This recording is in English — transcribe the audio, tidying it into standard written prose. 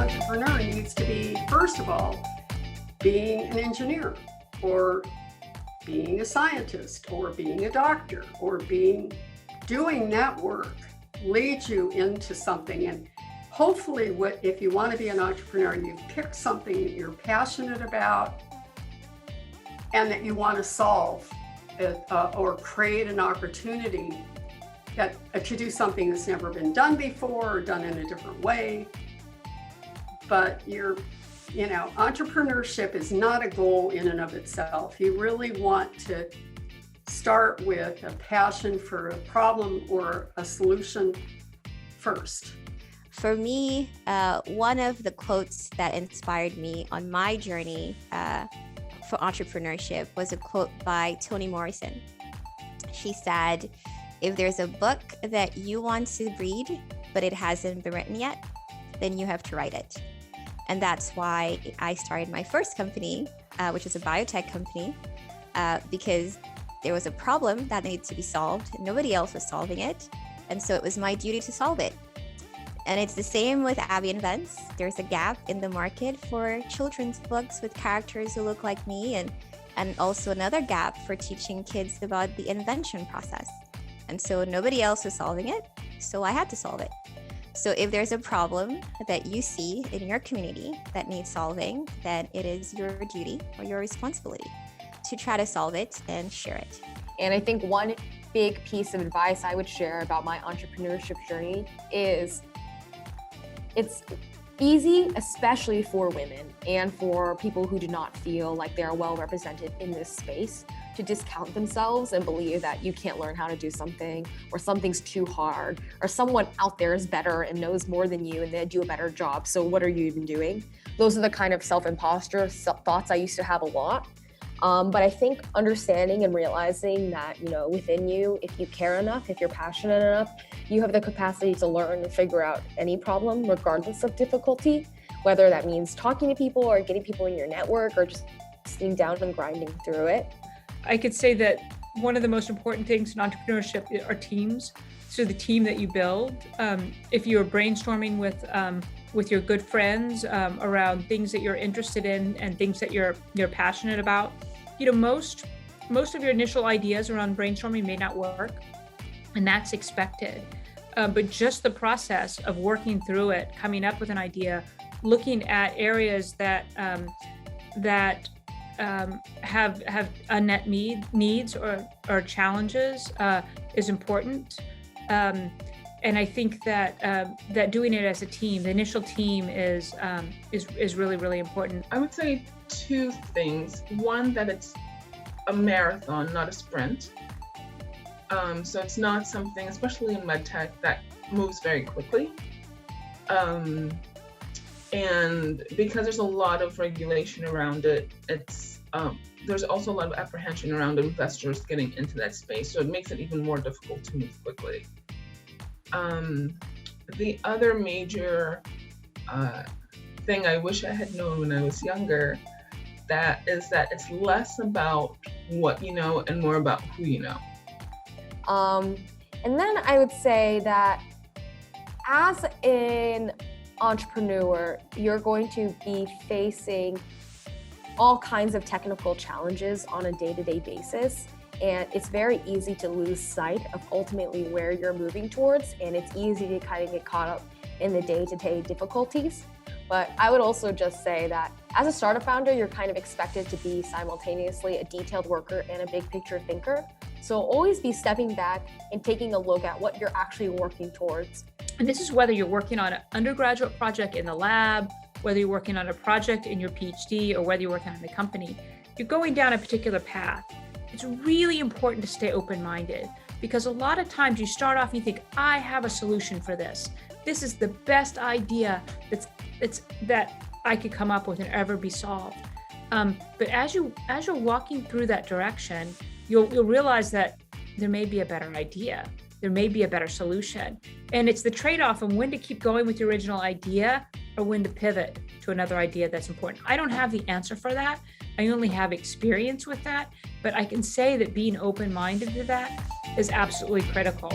entrepreneur needs to be, first of all, being an engineer or being a scientist or being a doctor or doing that work leads you into something. And hopefully if you want to be an entrepreneur, you've picked something that you're passionate about and that you want to solve or create an opportunity to do something that's never been done before or done in a different way. But entrepreneurship is not a goal in and of itself. You really want to start with a passion for a problem or a solution first. For me, one of the quotes that inspired me on my journey for entrepreneurship was a quote by Toni Morrison. She said, "If there's a book that you want to read, but it hasn't been written yet, then you have to write it." And that's why I started my first company, which was a biotech company, because there was a problem that needed to be solved. Nobody else was solving it. And so it was my duty to solve it. And it's the same with Abby Invents. There's a gap in the market for children's books with characters who look like me, and also another gap for teaching kids about the invention process. And so nobody else was solving it, so I had to solve it. So if there's a problem that you see in your community that needs solving, then it is your duty or your responsibility to try to solve it and share it. And I think one big piece of advice I would share about my entrepreneurship journey is it's easy, especially for women and for people who do not feel like they're well represented in this space, to discount themselves and believe that you can't learn how to do something, or something's too hard, or someone out there is better and knows more than you and they do a better job, so what are you even doing? Those are the kind of self-imposter thoughts I used to have a lot. But I think understanding and realizing that, within you, if you care enough, if you're passionate enough, you have the capacity to learn and figure out any problem, regardless of difficulty, whether that means talking to people or getting people in your network or just sitting down and grinding through it. I could say that one of the most important things in entrepreneurship are teams. So the team that you build, if you're brainstorming with your good friends around things that you're interested in and things that you're passionate about, most of your initial ideas around brainstorming may not work, and that's expected. But just the process of working through it, coming up with an idea, looking at areas that have unmet needs or challenges is important. And I think that doing it as a team, the initial team is really, really important. I would say two things. One, that it's a marathon, not a sprint. So it's not something, especially in medtech, that moves very quickly. And because there's a lot of regulation around it, there's also a lot of apprehension around investors getting into that space. So it makes it even more difficult to move quickly. The other major thing I wish I had known when I was younger, that it's less about what you know and more about who you know. And then I would say that as an entrepreneur, you're going to be facing all kinds of technical challenges on a day-to-day basis. And it's very easy to lose sight of ultimately where you're moving towards, and it's easy to kind of get caught up in the day-to-day difficulties. But I would also just say that as a startup founder, you're kind of expected to be simultaneously a detailed worker and a big picture thinker. So always be stepping back and taking a look at what you're actually working towards. And this is whether you're working on an undergraduate project in the lab, whether you're working on a project in your PhD, or whether you're working on a company. You're going down a particular path. It's really important to stay open-minded, because a lot of times you start off and you think, I have a solution for this. This is the best idea that I could come up with and ever be solved. But as you're walking through that direction, you'll realize that there may be a better idea. There may be a better solution. And it's the trade-off of when to keep going with your original idea or when to pivot to another idea that's important. I don't have the answer for that. I only have experience with that, but I can say that being open-minded to that is absolutely critical.